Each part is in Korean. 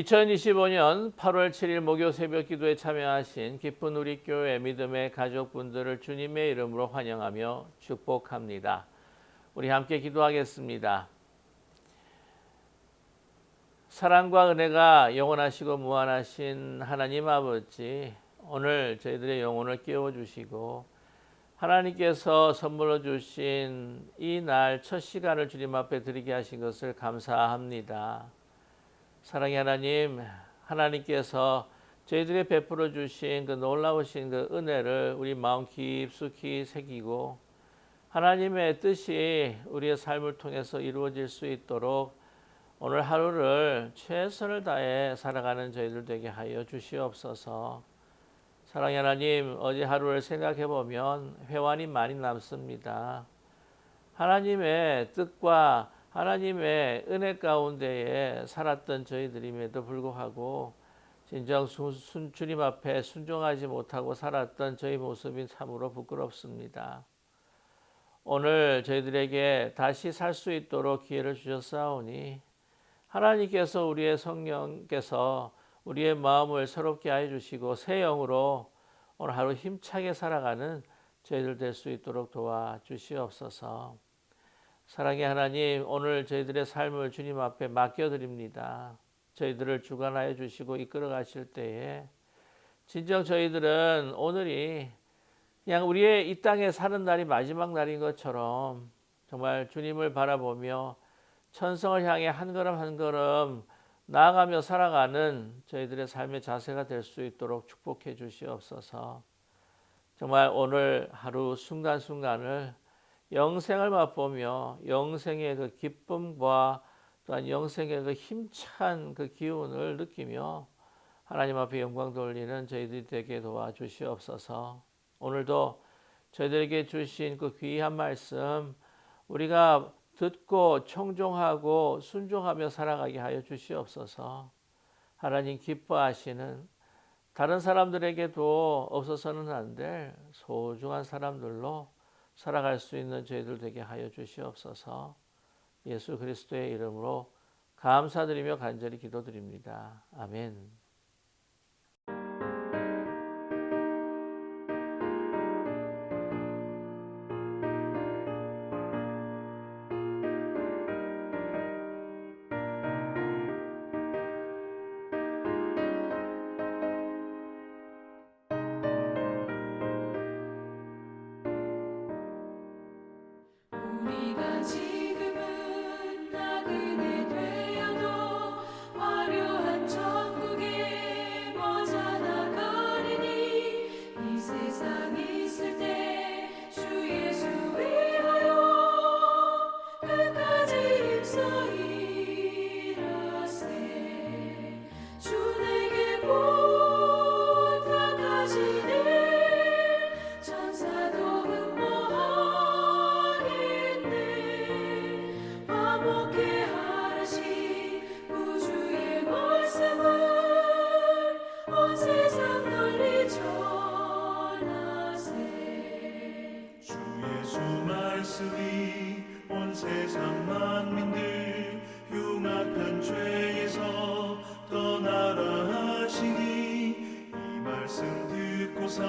2025년 8월 7일 목요 새벽 기도에 참여하신 기쁜 우리 교회 믿음의 가족분들을 주님의 이름으로 환영하며 축복합니다. 우리 함께 기도하겠습니다. 사랑과 은혜가 영원하시고 무한하신 하나님 아버지, 오늘 저희들의 영혼을 깨워주시고 하나님께서 선물로 주신 이 날 첫 시간을 주님 앞에 드리게 하신 것을 감사합니다. 사랑의 하나님, 하나님께서 저희들에게 베풀어 주신 그 놀라우신 그 은혜를 우리 마음 깊숙이 새기고 하나님의 뜻이 우리의 삶을 통해서 이루어질 수 있도록 오늘 하루를 최선을 다해 살아가는 저희들 되게 하여 주시옵소서. 사랑의 하나님, 어제 하루를 생각해 보면 회환이 많이 남습니다. 하나님의 뜻과 하나님의 은혜 가운데에 살았던 저희들임에도 불구하고 진정 주님 앞에 순종하지 못하고 살았던 저희 모습이 참으로 부끄럽습니다. 오늘 저희들에게 다시 살 수 있도록 기회를 주셨사오니 하나님께서 우리의 성령께서 우리의 마음을 새롭게 하여 주시고 새 영으로 오늘 하루 힘차게 살아가는 저희들 될 수 있도록 도와주시옵소서. 사랑의 하나님, 오늘 저희들의 삶을 주님 앞에 맡겨드립니다. 저희들을 주관하여 주시고 이끌어 가실 때에 진정 저희들은 오늘이 그냥 우리의 이 땅에 사는 날이 마지막 날인 것처럼 정말 주님을 바라보며 천성을 향해 한 걸음 한 걸음 나아가며 살아가는 저희들의 삶의 자세가 될 수 있도록 축복해 주시옵소서. 정말 오늘 하루 순간순간을 영생을 맛보며 영생의 그 기쁨과 또한 영생의 그 힘찬 그 기운을 느끼며 하나님 앞에 영광 돌리는 저희들이 되게 도와주시옵소서. 오늘도 저희들에게 주신 그 귀한 말씀 우리가 듣고 청종하고 순종하며 살아가게 하여 주시옵소서. 하나님 기뻐하시는 다른 사람들에게도 없어서는 안 될 소중한 사람들로 살아갈 수 있는 저희들 되게 하여 주시옵소서. 예수 그리스도의 이름으로 감사드리며 간절히 기도드립니다. 아멘. 우리가 지금은 나그네 되어도 화려한 천국에 머지않아 가리니 이 세상 있을 때 주 예수 위하여 끝까지 힘써 일하세. 주 내게 부탁하시네. 천사도 화목해 하라시 구주의 말씀을 온 세상 널리 전하세. 주 예수 말씀이 온 세상 만민들 흉악한 죄에서 떠나라 하시니 이 말씀 듣고서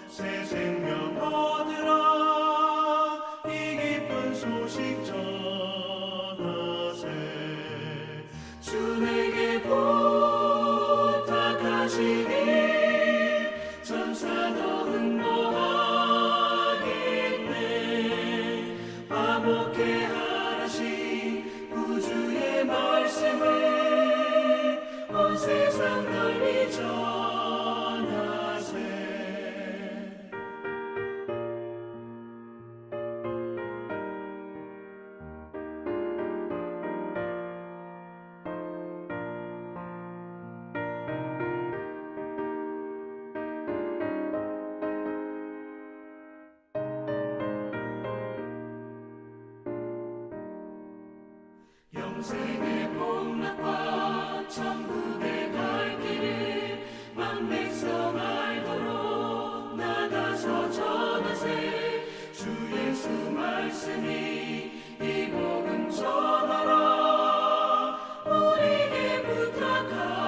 새 생명 얻으라. 이 기쁜 소식 전하세. 주 내게 부탁하시니 천사도 응모하겠네. 화목해 하라시 구주의 말씀을 온 세상 널리 전하세. 영생의 복락과 천국의 갈 길을 만백성 알도록 나가서 전하세. 주 예수 말씀이 이 복음 전하라. 우리에게 부탁하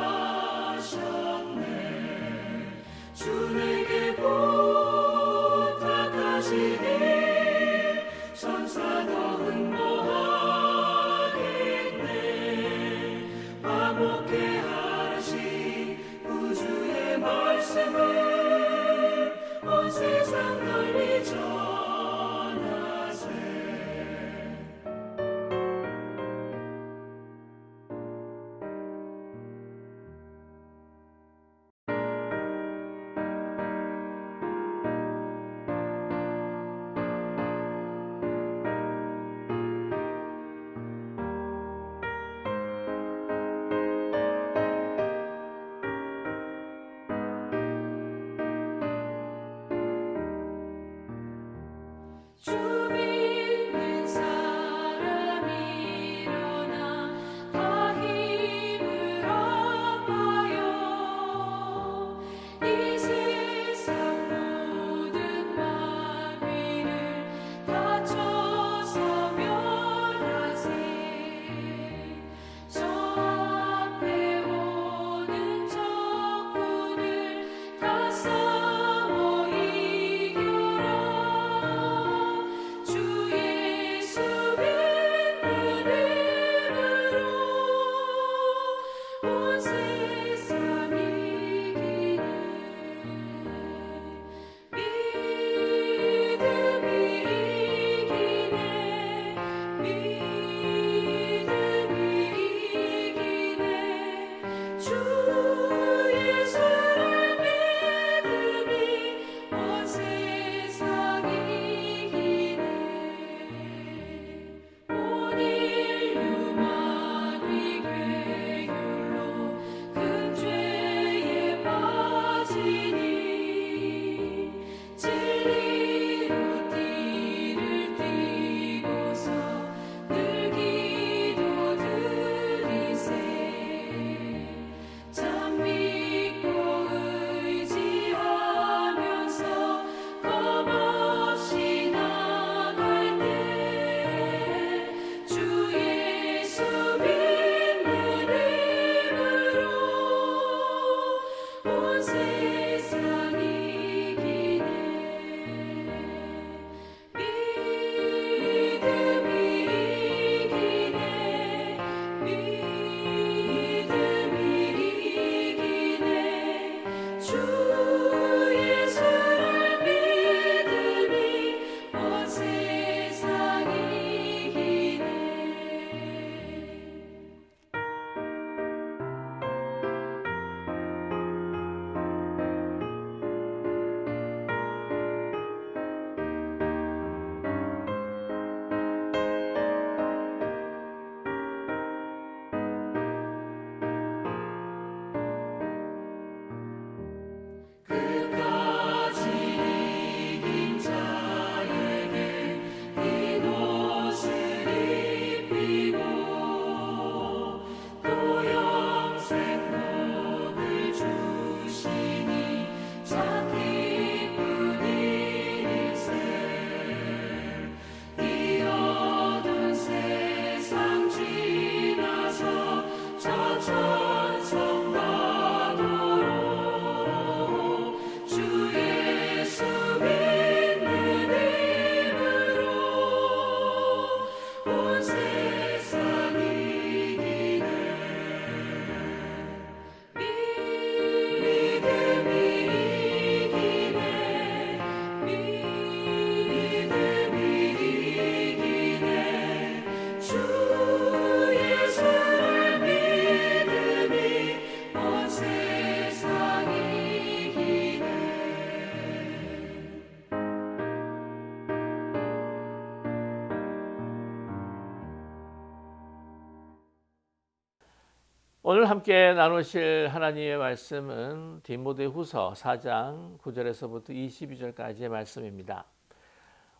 오늘 함께 나누실 하나님의 말씀은 디모데후서 4장 9절에서부터 22절까지의 말씀입니다.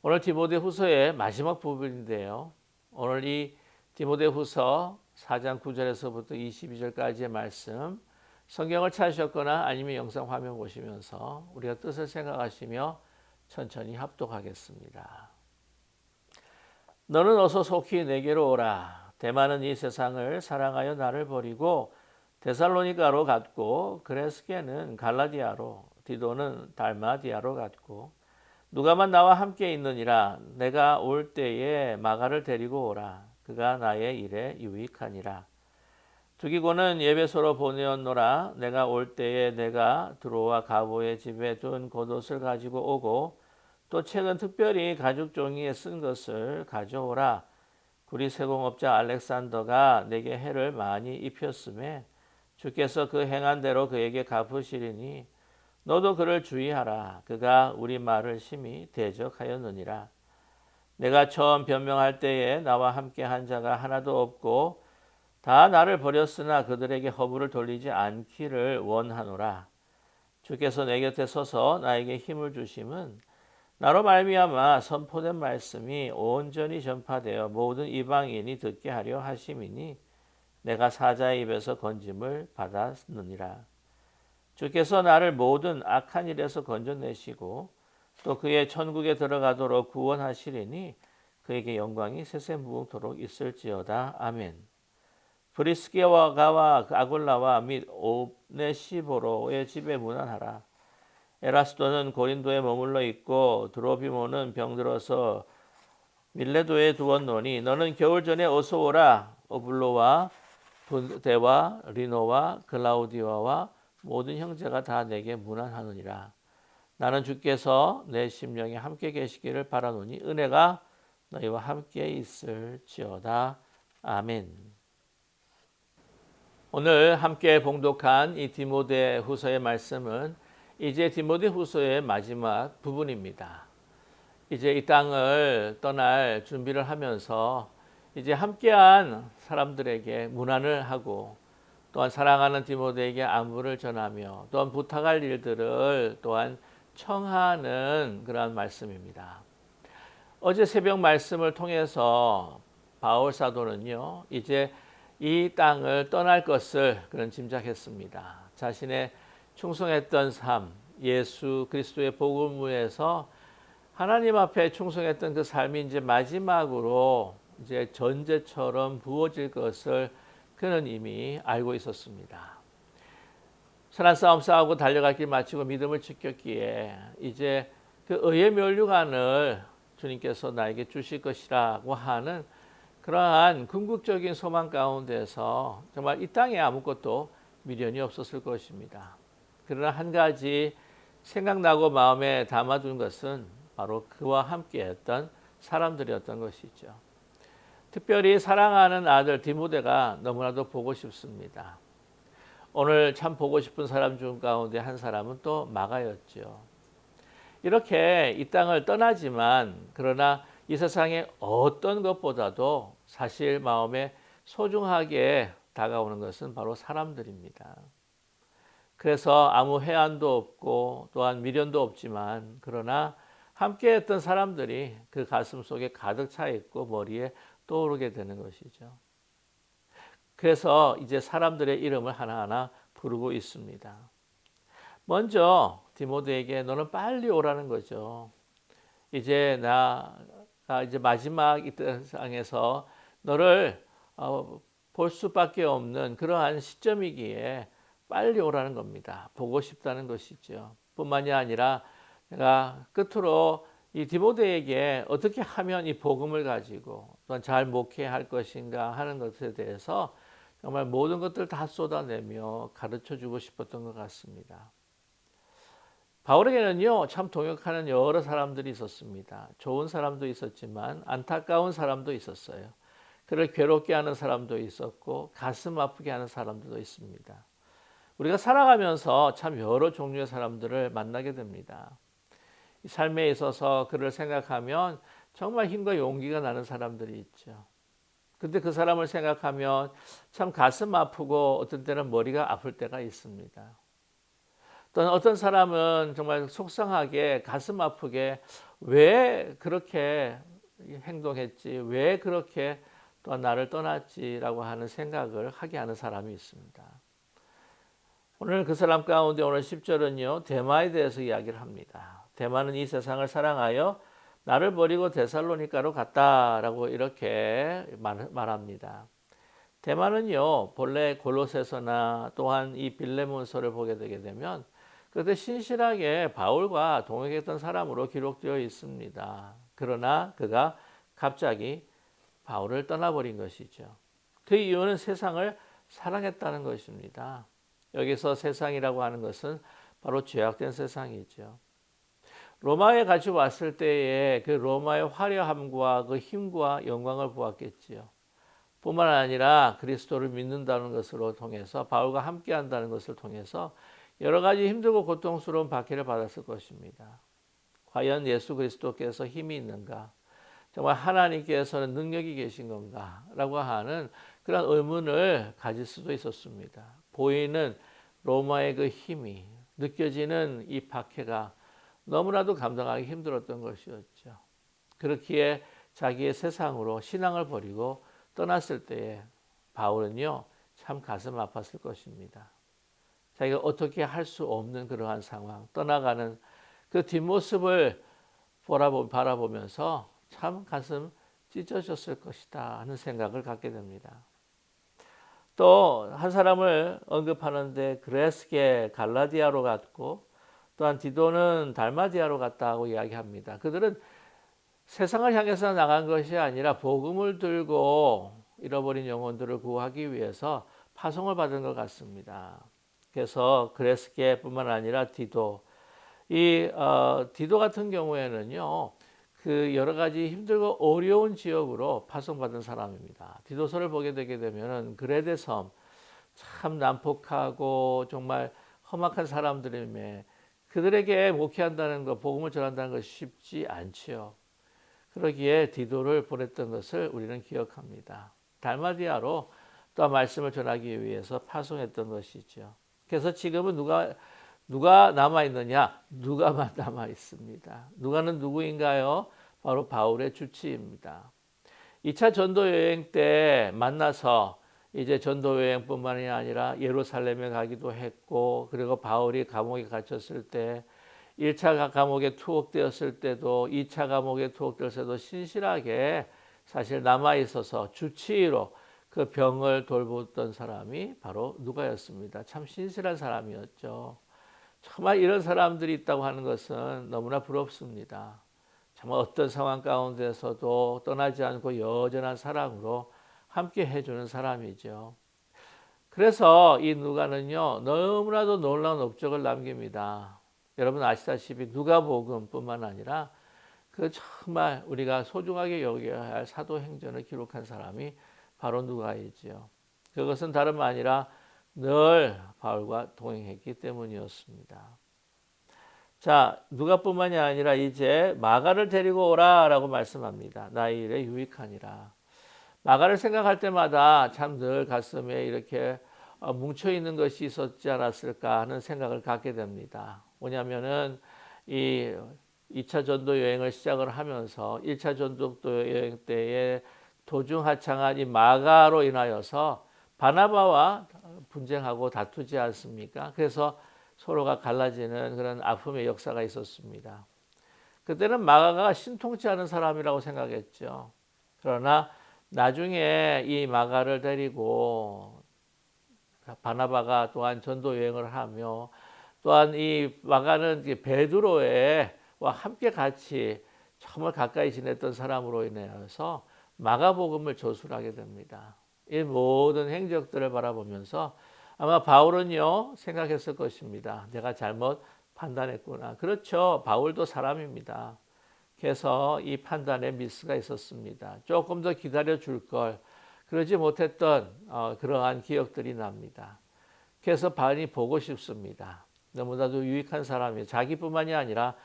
오늘 디모데후서의 마지막 부분인데요. 오늘 이 디모데후서 4장 9절에서부터 22절까지의 말씀, 성경을 찾으셨거나 아니면 영상 화면 보시면서 우리가 뜻을 생각하시며 천천히 합독하겠습니다. 너는 어서 속히 내게로 오라. 데마는 이 세상을 사랑하여 나를 버리고 데살로니가로 갔고, 그레스게는 갈라디아로, 디도는 달마디아로 갔고, 누가만 나와 함께 있느니라. 내가 올 때에 마가를 데리고 오라. 그가 나의 일에 유익하니라. 두기고는 예배소로 보내었노라. 내가 올 때에 내가 드로와 가보의 집에 둔 겉옷을 가지고 오고, 또 최근 특별히 가죽 종이에 쓴 것을 가져오라. 구리 세공업자 알렉산더가 내게 해를 많이 입혔음에 주께서 그 행한 대로 그에게 갚으시리니 너도 그를 주의하라. 그가 우리 말을 심히 대적하였느니라. 내가 처음 변명할 때에 나와 함께 한 자가 하나도 없고 다 나를 버렸으나 그들에게 허물을 돌리지 않기를 원하노라. 주께서 내 곁에 서서 나에게 힘을 주심은 나로 말미암아 선포된 말씀이 온전히 전파되어 모든 이방인이 듣게 하려 하심이니 내가 사자의 입에서 건짐을 받았느니라. 주께서 나를 모든 악한 일에서 건져내시고 또 그의 천국에 들어가도록 구원하시리니 그에게 영광이 세세무궁토록 있을지어다. 아멘. 브리스게와 가와 아굴라와 및 오네시보로의 집에 문안하라. 에라스도는 고린도에 머물러 있고 드로비모는 병들어서 밀레도에 두었노니 너는 겨울 전에 어서 오라. 오블로와 부데와 리노와 글라우디오와 모든 형제가 다 내게 문안하느니라. 나는 주께서 내 심령에 함께 계시기를 바라노니 은혜가 너희와 함께 있을지어다. 아멘. 오늘 함께 봉독한 이 디모데후서의 말씀은 이제 디모데후서의 마지막 부분입니다. 이제 이 땅을 떠날 준비를 하면서 이제 함께한 사람들에게 문안을 하고 또한 사랑하는 디모데에게 안부를 전하며 또한 부탁할 일들을 또한 청하는 그러한 말씀입니다. 어제 새벽 말씀을 통해서 바울 사도는요, 이제 이 땅을 떠날 것을 그런 짐작했습니다. 자신의 충성했던 삶, 예수 그리스도의 복음에서 하나님 앞에 충성했던 그 삶이 이제 마지막으로 이제 전제처럼 부어질 것을 그는 이미 알고 있었습니다. 선한 싸움 싸우고 달려갈 길 마치고 믿음을 지켰기에 이제 그 의의 면류관을 주님께서 나에게 주실 것이라고 하는 그러한 궁극적인 소망 가운데서 정말 이 땅에 아무것도 미련이 없었을 것입니다. 그러나 한 가지 생각나고 마음에 담아둔 것은 바로 그와 함께했던 사람들이었던 것이죠. 특별히 사랑하는 아들 디모데가 너무나도 보고 싶습니다. 오늘 참 보고 싶은 사람 중 가운데 한 사람은 또 마가였죠. 이렇게 이 땅을 떠나지만 그러나 이 세상의 어떤 것보다도 사실 마음에 소중하게 다가오는 것은 바로 사람들입니다. 그래서 아무 해안도 없고 또한 미련도 없지만 그러나 함께했던 사람들이 그 가슴 속에 가득 차 있고 머리에 떠오르게 되는 것이죠. 그래서 이제 사람들의 이름을 하나하나 부르고 있습니다. 먼저 디모데에게 너는 빨리 오라는 거죠. 이제 나가 이제 마지막 이 세상에서 너를 볼 수밖에 없는 그러한 시점이기에 빨리 오라는 겁니다. 보고 싶다는 것이죠. 뿐만이 아니라 내가 끝으로 이 디모데에게 어떻게 하면 이 복음을 가지고 또한 잘 목회할 것인가 하는 것에 대해서 정말 모든 것들 다 쏟아내며 가르쳐주고 싶었던 것 같습니다. 바울에게는요, 참 동역하는 여러 사람들이 있었습니다. 좋은 사람도 있었지만 안타까운 사람도 있었어요. 그를 괴롭게 하는 사람도 있었고 가슴 아프게 하는 사람들도 있습니다. 우리가 살아가면서 참 여러 종류의 사람들을 만나게 됩니다. 삶에 있어서 그를 생각하면 정말 힘과 용기가 나는 사람들이 있죠. 근데 그 사람을 생각하면 참 가슴 아프고 어떤 때는 머리가 아플 때가 있습니다. 또는 어떤 사람은 정말 속상하게 가슴 아프게 왜 그렇게 행동했지, 왜 그렇게 또 나를 떠났지라고 하는 생각을 하게 하는 사람이 있습니다. 오늘 그 사람 가운데 오늘 10절은요 데마에 대해서 이야기를 합니다. 데마는 이 세상을 사랑하여 나를 버리고 데살로니가로 갔다라고 이렇게 말합니다. 데마는요 본래 골로새서나 또한 이 빌레몬서를 보게 되게 되면 그때 신실하게 바울과 동행했던 사람으로 기록되어 있습니다. 그러나 그가 갑자기 바울을 떠나버린 것이죠. 그 이유는 세상을 사랑했다는 것입니다. 여기서 세상이라고 하는 것은 바로 죄악된 세상이죠. 로마에 같이 왔을 때에 그 로마의 화려함과 그 힘과 영광을 보았겠지요. 뿐만 아니라 그리스도를 믿는다는 것으로 통해서 바울과 함께한다는 것을 통해서 여러 가지 힘들고 고통스러운 박해를 받았을 것입니다. 과연 예수 그리스도께서 힘이 있는가? 정말 하나님께서는 능력이 계신 건가? 라고 하는 그런 의문을 가질 수도 있었습니다. 보이는 로마의 그 힘이 느껴지는 이 박해가 너무나도 감당하기 힘들었던 것이었죠. 그렇기에 자기의 세상으로 신앙을 버리고 떠났을 때에 바울은요 참 가슴 아팠을 것입니다. 자기가 어떻게 할 수 없는 그러한 상황, 떠나가는 그 뒷모습을 바라보면서 참 가슴 찢어졌을 것이다 하는 생각을 갖게 됩니다. 또 한 사람을 언급하는데 그레스게 갈라디아로 갔고 또한 디도는 달마디아로 갔다고 이야기합니다. 그들은 세상을 향해서 나간 것이 아니라 복음을 들고 잃어버린 영혼들을 구하기 위해서 파송을 받은 것 같습니다. 그래서 그레스게뿐만 아니라 디도, 디도 같은 경우에는요, 그 여러 가지 힘들고 어려운 지역으로 파송받은 사람입니다. 디도서를 보게 되게 되면은 그레데 섬, 참 난폭하고 정말 험악한 사람들임에 그들에게 목회한다는 것, 복음을 전한다는 것이 쉽지 않지요. 그러기에 디도를 보냈던 것을 우리는 기억합니다. 달마디아로 또 말씀을 전하기 위해서 파송했던 것이죠. 그래서 지금은 누가 남아있느냐? 누가만 남아있습니다. 누가는 누구인가요? 바로 바울의 주치입니다. 2차 전도 여행 때 만나서 이제 전도 여행뿐만이 아니라 예루살렘에 가기도 했고 그리고 바울이 감옥에 갇혔을 때 1차 감옥에 투옥되었을 때도 2차 감옥에 투옥되었을 때도 신실하게 사실 남아있어서 주치의로 그 병을 돌보던 사람이 바로 누가였습니다. 참 신실한 사람이었죠. 정말 이런 사람들이 있다고 하는 것은 너무나 부럽습니다. 정말 어떤 상황 가운데서도 떠나지 않고 여전한 사랑으로 함께 해주는 사람이죠. 그래서 이 누가는요 너무나도 놀라운 업적을 남깁니다. 여러분 아시다시피 누가복음뿐만 아니라 그 정말 우리가 소중하게 여겨야 할 사도행전을 기록한 사람이 바로 누가이지요. 그것은 다름 아니라 늘 바울과 동행했기 때문이었습니다. 자, 누가뿐만이 아니라 이제 마가를 데리고 오라라고 말씀합니다. 나의 일에 유익하니라. 마가를 생각할 때마다 참 늘 가슴에 이렇게 뭉쳐 있는 것이 있었지 않았을까 하는 생각을 갖게 됩니다. 뭐냐면은 이 2차 전도 여행을 시작을 하면서 1차 전도 여행 때에 도중 하창한 이 마가로 인하여서 바나바와 분쟁하고 다투지 않습니까? 그래서 서로가 갈라지는 그런 아픔의 역사가 있었습니다. 그때는 마가가 신통치 않은 사람이라고 생각했죠. 그러나 나중에 이 마가를 데리고 바나바가 또한 전도 여행을 하며 또한 이 마가는 베드로와 함께 같이 정말 가까이 지냈던 사람으로 인해서 마가복음을 저술하게 됩니다. 이 모든 행적들을 바라보면서 아마 바울은요 생각했을 것입니다. 내가 잘못 판단했구나. 그렇죠. 바울도 사람입니다. 그래서 이 판단에 미스가 있었습니다. 조금 더 기다려 줄 걸 그러지 못했던 그러한 기억들이 납니다. 그래서 바울이 보고 싶습니다. 너무나도 유익한 사람이에요. 자기뿐만이 아니라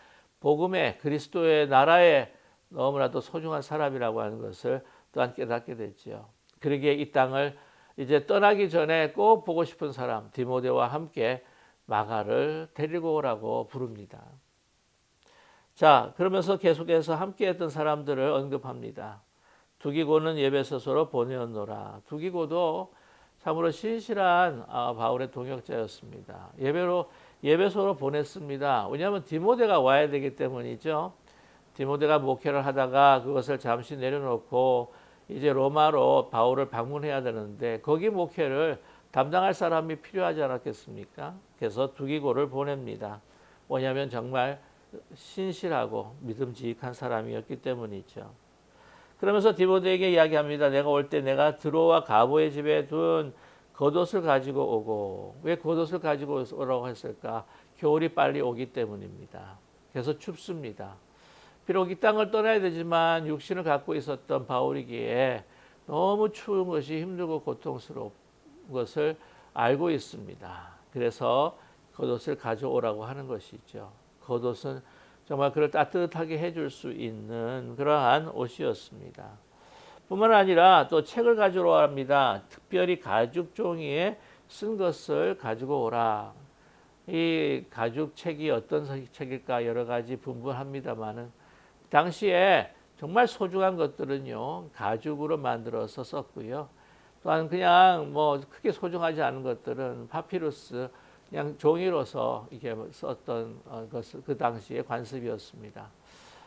복음의 그리스도의 나라에 너무나도 소중한 사람이라고 하는 것을 또한 깨닫게 됐죠. 그러기에 이 땅을 이제 떠나기 전에 꼭 보고 싶은 사람 디모데와 함께 마가를 데리고 오라고 부릅니다. 자, 그러면서 계속해서 함께했던 사람들을 언급합니다. 두기고는 예배소서로 보내었노라. 두기고도 참으로 신실한 바울의 동역자였습니다. 예배소로 보냈습니다. 왜냐하면 디모데가 와야 되기 때문이죠. 디모데가 목회를 하다가 그것을 잠시 내려놓고 이제 로마로 바울을 방문해야 되는데 거기 목회를 담당할 사람이 필요하지 않았겠습니까? 그래서 두기고를 보냅니다. 왜냐하면 정말 신실하고 믿음직한 사람이었기 때문이죠. 그러면서 디모데에게 이야기합니다. 내가 올 때 내가 드로와 가보의 집에 둔 겉옷을 가지고 오고, 왜 겉옷을 가지고 오라고 했을까? 겨울이 빨리 오기 때문입니다. 그래서 춥습니다. 비록 이 땅을 떠나야 되지만 육신을 갖고 있었던 바울이기에 너무 추운 것이 힘들고 고통스러운 것을 알고 있습니다. 그래서 겉옷을 가져오라고 하는 것이죠. 겉옷은 정말 그를 따뜻하게 해줄 수 있는 그러한 옷이었습니다. 뿐만 아니라 또 책을 가져오라 합니다. 특별히 가죽 종이에 쓴 것을 가지고 오라. 이 가죽 책이 어떤 책일까 여러 가지 분분합니다만은 당시에 정말 소중한 것들은요 가죽으로 만들어서 썼고요. 또한 그냥 뭐 크게 소중하지 않은 것들은 파피루스 그냥 종이로서 이게 썼던 것을 그 당시의 관습이었습니다.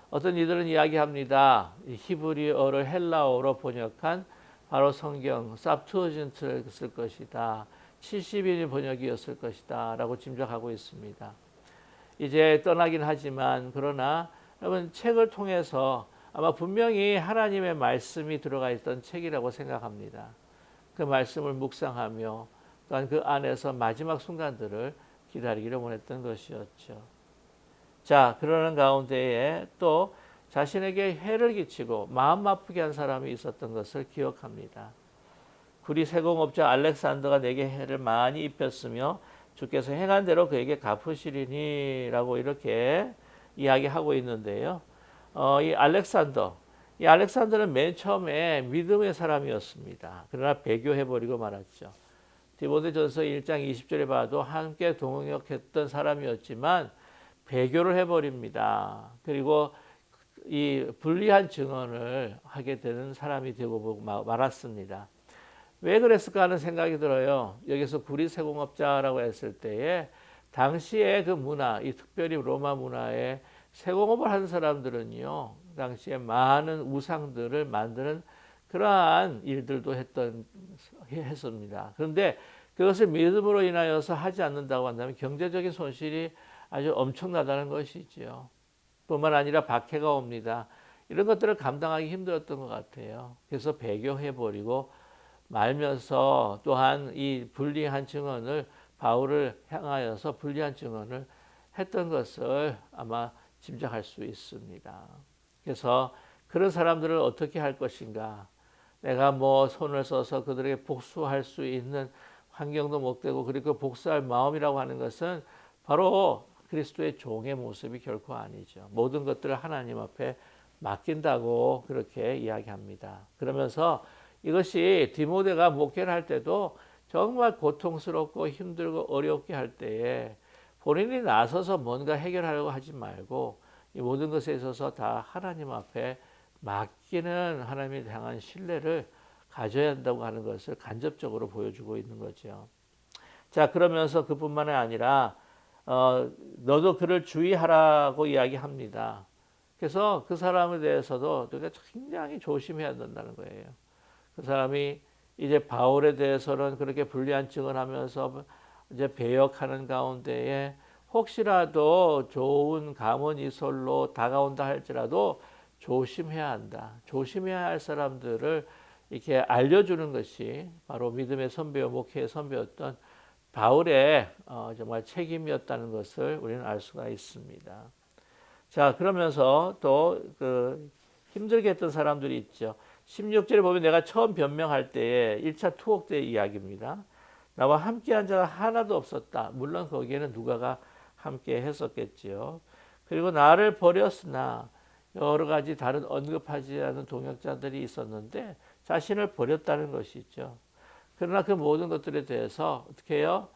어떤 이들은 이야기합니다. 히브리어를 헬라어로 번역한 바로 성경 삽투어진트를 쓸 것이다. 70인의 번역이었을 것이다 라고 짐작하고 있습니다. 이제 떠나긴 하지만 그러나 여러분 책을 통해서 아마 분명히 하나님의 말씀이 들어가 있던 책이라고 생각합니다. 그 말씀을 묵상하며 또한 그 안에서 마지막 순간들을 기다리기를 원했던 것이었죠. 자, 그러는 가운데에 또 자신에게 해를 끼치고 마음 아프게 한 사람이 있었던 것을 기억합니다. 구리 세공업자 알렉산더가 내게 해를 많이 입혔으며 주께서 행한 대로 그에게 갚으시리니 라고 이렇게 이야기하고 있는데요. 이 알렉산더는 맨 처음에 믿음의 사람이었습니다. 그러나 배교해버리고 말았죠. 디모데전서 1장 20절에 봐도 함께 동역했던 사람이었지만 배교를 해버립니다. 그리고 이 불리한 증언을 하게 되는 사람이 되고 말았습니다. 왜 그랬을까 하는 생각이 들어요. 여기서 구리세공업자라고 했을 때에 당시에 그 문화, 이 특별히 로마 문화에 세공업을 하는 사람들은요, 당시에 많은 우상들을 만드는 그러한 일들도 했습니다. 그런데 그것을 믿음으로 인하여서 하지 않는다고 한다면 경제적인 손실이 아주 엄청나다는 것이지요. 뿐만 아니라 박해가 옵니다. 이런 것들을 감당하기 힘들었던 것 같아요. 그래서 배교해버리고 말면서 또한 이 불리한 증언을 바울을 향하여서 불리한 증언을 했던 것을 아마 짐작할 수 있습니다. 그래서 그런 사람들을 어떻게 할 것인가? 내가 뭐 손을 써서 그들에게 복수할 수 있는 환경도 못 되고 그리고 복수할 마음이라고 하는 것은 바로 그리스도의 종의 모습이 결코 아니죠. 모든 것들을 하나님 앞에 맡긴다고 그렇게 이야기합니다. 그러면서 이것이 디모데가 목회를 할 때도 정말 고통스럽고 힘들고 어렵게 할 때에 본인이 나서서 뭔가 해결하려고 하지 말고 이 모든 것에 있어서 다 하나님 앞에 맡기는 하나님에 향한 신뢰를 가져야 한다고 하는 것을 간접적으로 보여주고 있는 거죠. 자, 그러면서 그뿐만 아니라 너도 그를 주의하라고 이야기합니다. 그래서 그 사람에 대해서도 우리가 굉장히 조심해야 된다는 거예요. 그 사람이 이제 바울에 대해서는 그렇게 불리한 증언하면서 이제 배역하는 가운데에 혹시라도 좋은 감언이설로 다가온다 할지라도 조심해야 한다. 조심해야 할 사람들을 이렇게 알려주는 것이 바로 믿음의 선배요 목회의 선배였던 바울의 정말 책임이었다는 것을 우리는 알 수가 있습니다. 자, 그러면서 또 그 힘들게 했던 사람들이 있죠. 16절에 보면 내가 처음 변명할 때에 1차 투옥 때 이야기입니다. 나와 함께한 자가 하나도 없었다. 물론 거기에는 누가가 함께 했었겠지요. 그리고 나를 버렸으나 여러 가지 다른 언급하지 않은 동역자들이 있었는데 자신을 버렸다는 것이죠. 그러나 그 모든 것들에 대해서 어떻게 해요?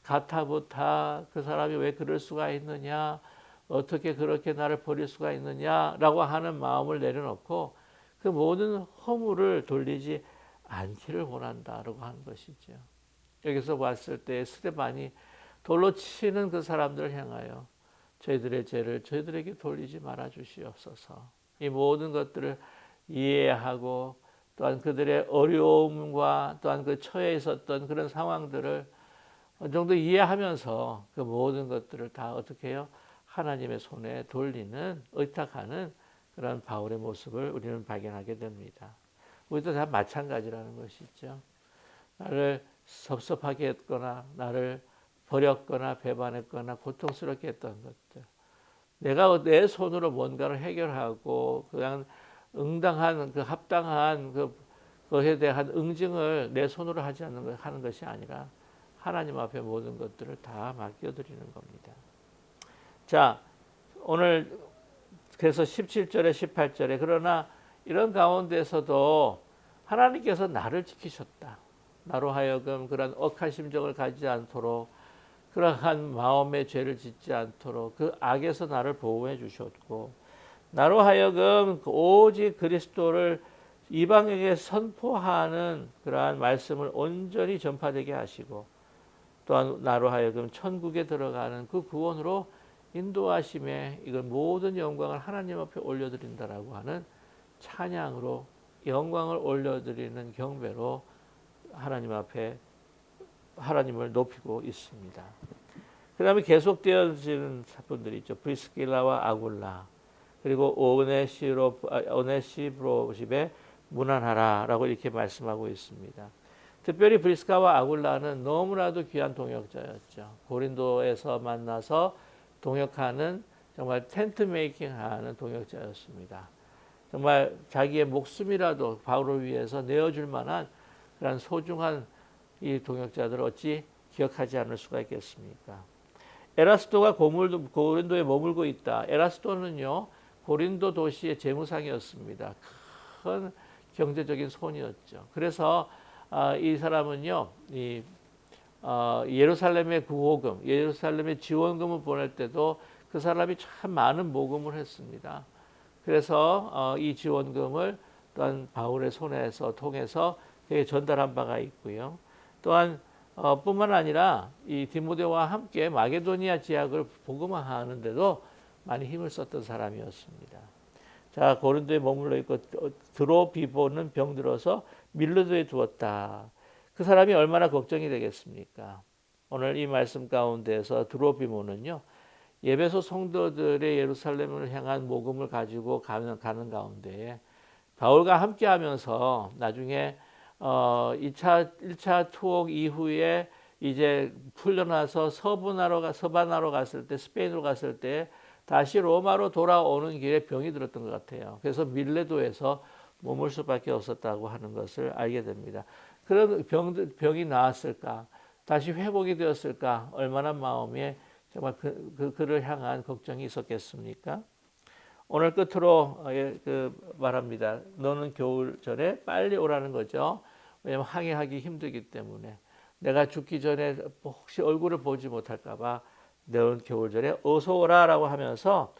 가타부타 그 사람이 왜 그럴 수가 있느냐, 어떻게 그렇게 나를 버릴 수가 있느냐라고 하는 마음을 내려놓고 그 모든 허물을 돌리지 않기를 원한다라고 하는 것이죠. 여기서 봤을 때 스데반이 돌로 치는 그 사람들을 향하여 저희들의 죄를 저희들에게 돌리지 말아 주시옵소서. 이 모든 것들을 이해하고 또한 그들의 어려움과 또한 그 처해 있었던 그런 상황들을 어느 정도 이해하면서 그 모든 것들을 다 어떻게 해요? 하나님의 손에 돌리는, 의탁하는 그런 바울의 모습을 우리는 발견하게 됩니다. 우리도 다 마찬가지라는 것이죠. 나를 섭섭하게 했거나 나를 버렸거나 배반했거나 고통스럽게 했던 것들, 내가 내 손으로 뭔가를 해결하고 그냥 응당한 그 합당한 그것에 대한 응징을 내 손으로 하지 하는 것이 아니라 하나님 앞에 모든 것들을 다 맡겨드리는 겁니다. 자, 오늘 그래서 17절에 18절에 그러나 이런 가운데서도 하나님께서 나를 지키셨다. 나로 하여금 그런 억한 심정을 가지지 않도록 그러한 마음의 죄를 짓지 않도록 그 악에서 나를 보호해 주셨고 나로 하여금 오직 그리스도를 이방에게 선포하는 그러한 말씀을 온전히 전파되게 하시고 또한 나로 하여금 천국에 들어가는 그 구원으로 인도하심에 이건 모든 영광을 하나님 앞에 올려드린다라고 하는 찬양으로 영광을 올려드리는 경배로 하나님 앞에 하나님을 높이고 있습니다. 그 다음에 계속되어지는 분들이 있죠. 브리스길라와 아굴라 그리고 오네시브로집에 문안하라라고 이렇게 말씀하고 있습니다. 특별히 브리스가와 아굴라는 너무나도 귀한 동역자였죠. 고린도에서 만나서 동역하는 정말 텐트 메이킹하는 동역자였습니다. 정말 자기의 목숨이라도 바울을 위해서 내어줄 만한 그런 소중한 이 동역자들을 어찌 기억하지 않을 수가 있겠습니까? 에라스도가 고린도에 머물고 있다. 에라스도는요 고린도 도시의 재무상이었습니다. 큰 경제적인 손이었죠. 그래서 이 사람은요 예루살렘의 구호금, 예루살렘의 지원금을 보낼 때도 그 사람이 참 많은 모금을 했습니다. 그래서 이 지원금을 또한 바울의 손에서 통해서 그에게 전달한 바가 있고요. 또한 뿐만 아니라 이 디모데와 함께 마게도니아 지역을 복음화하는데도 많이 힘을 썼던 사람이었습니다. 자, 고린도에 머물러 있고 드로비보는 병들어서 밀르도에 두었다. 그 사람이 얼마나 걱정이 되겠습니까? 오늘 이 말씀 가운데서 드로비모는요 예배소 성도들의 예루살렘을 향한 모금을 가지고 가는 가운데 바울과 함께하면서 나중에 1차 투옥 이후에 이제 풀려나서 서바나로 갔을 때 스페인으로 갔을 때 다시 로마로 돌아오는 길에 병이 들었던 것 같아요. 그래서 밀레도에서 머물 수밖에 없었다고 하는 것을 알게 됩니다. 그런 병이 나았을까? 다시 회복이 되었을까? 얼마나 마음에 정말 그를 향한 걱정이 있었겠습니까? 오늘 끝으로 말합니다. 너는 겨울절에 빨리 오라는 거죠. 왜냐하면 항해하기 힘들기 때문에 내가 죽기 전에 혹시 얼굴을 보지 못할까 봐 너는 겨울절에 어서 오라라고 하면서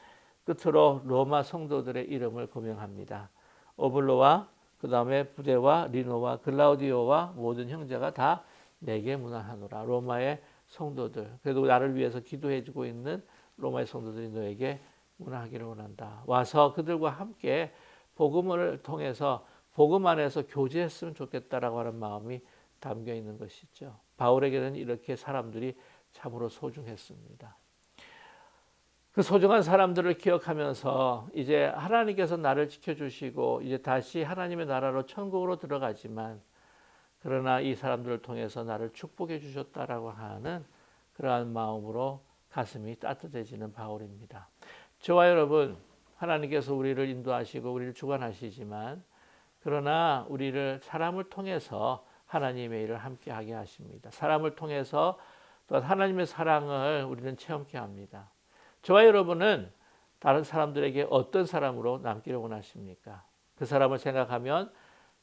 끝으로 로마 성도들의 이름을 고명합니다. 오블로와 그 다음에 부데와 리노와 글라우디오와 모든 형제가 다 내게 문안하노라. 로마의 성도들, 그래도 나를 위해서 기도해주고 있는 로마의 성도들이 너에게 문안하기를 원한다. 와서 그들과 함께 복음을 통해서 복음 안에서 교제했으면 좋겠다라고 하는 마음이 담겨 있는 것이죠. 바울에게는 이렇게 사람들이 참으로 소중했습니다. 그 소중한 사람들을 기억하면서 이제 하나님께서 나를 지켜주시고 이제 다시 하나님의 나라로 천국으로 들어가지만 그러나 이 사람들을 통해서 나를 축복해 주셨다라고 하는 그러한 마음으로 가슴이 따뜻해지는 바울입니다. 저와 여러분, 하나님께서 우리를 인도하시고 우리를 주관하시지만 그러나 우리를 사람을 통해서 하나님의 일을 함께하게 하십니다. 사람을 통해서 또 하나님의 사랑을 우리는 체험케 합니다. 저와 여러분은 다른 사람들에게 어떤 사람으로 남기를 원하십니까? 그 사람을 생각하면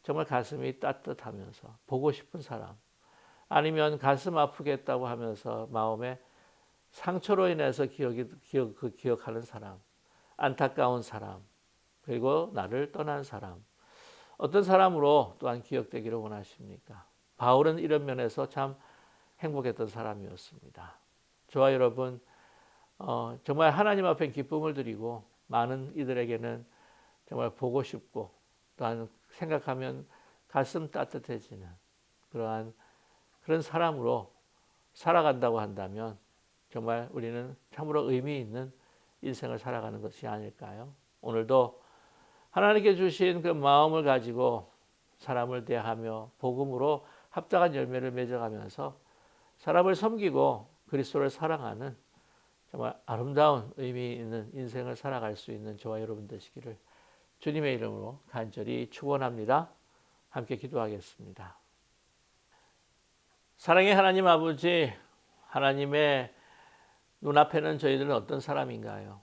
정말 가슴이 따뜻하면서 보고 싶은 사람, 아니면 가슴 아프겠다고 하면서 마음에 상처로 인해서 기억하는 사람, 안타까운 사람, 그리고 나를 떠난 사람, 어떤 사람으로 또한 기억되기를 원하십니까? 바울은 이런 면에서 참 행복했던 사람이었습니다. 저와 여러분, 정말 하나님 앞에 기쁨을 드리고 많은 이들에게는 정말 보고 싶고 또한 생각하면 가슴 따뜻해지는 그런 사람으로 살아간다고 한다면 정말 우리는 참으로 의미 있는 인생을 살아가는 것이 아닐까요? 오늘도 하나님께 주신 그 마음을 가지고 사람을 대하며 복음으로 합당한 열매를 맺어가면서 사람을 섬기고 그리스도를 사랑하는 정말 아름다운 의미 있는 인생을 살아갈 수 있는 저와 여러분 되시기를 주님의 이름으로 간절히 축원합니다. 함께 기도하겠습니다. 사랑의 하나님 아버지, 하나님의 눈앞에는 저희들은 어떤 사람인가요?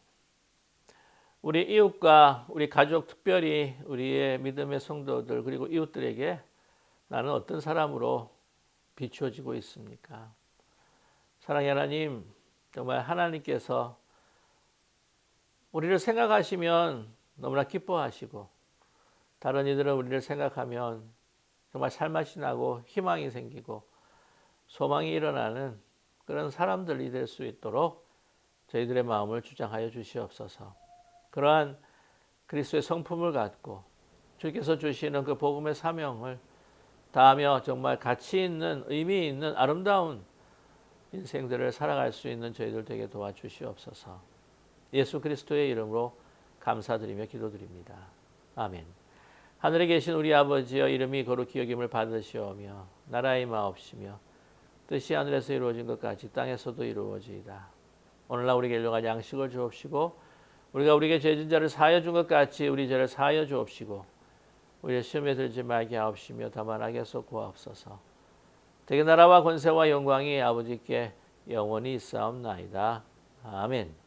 우리 이웃과 우리 가족, 특별히 우리의 믿음의 성도들 그리고 이웃들에게 나는 어떤 사람으로 비추어지고 있습니까? 사랑의 하나님, 정말 하나님께서 우리를 생각하시면 너무나 기뻐하시고 다른 이들은 우리를 생각하면 정말 살맛이 나고 희망이 생기고 소망이 일어나는 그런 사람들이 될 수 있도록 저희들의 마음을 주장하여 주시옵소서. 그러한 그리스도의 성품을 갖고 주께서 주시는 그 복음의 사명을 다하며 정말 가치 있는 의미 있는 아름다운 인생들을 살아갈 수 있는 저희들 되게 도와주시옵소서. 예수 그리스도의 이름으로 감사드리며 기도드립니다. 아멘. 하늘에 계신 우리 아버지여, 이름이 거룩히 여김을 받으시오며 나라의 마옵시며 뜻이 하늘에서 이루어진 것 같이 땅에서도 이루어지이다. 오늘날 우리에게 일용할 양식을 주옵시고 우리가 우리에게 죄진 자를 사하여 준 것 같이 우리 죄를 사하여 주옵시고 우리의 시험에 들지 말게 하옵시며 다만 악에서 구하옵소서. 되게 나라와 권세와 영광이 아버지께 영원히 있사옵나이다. 아멘.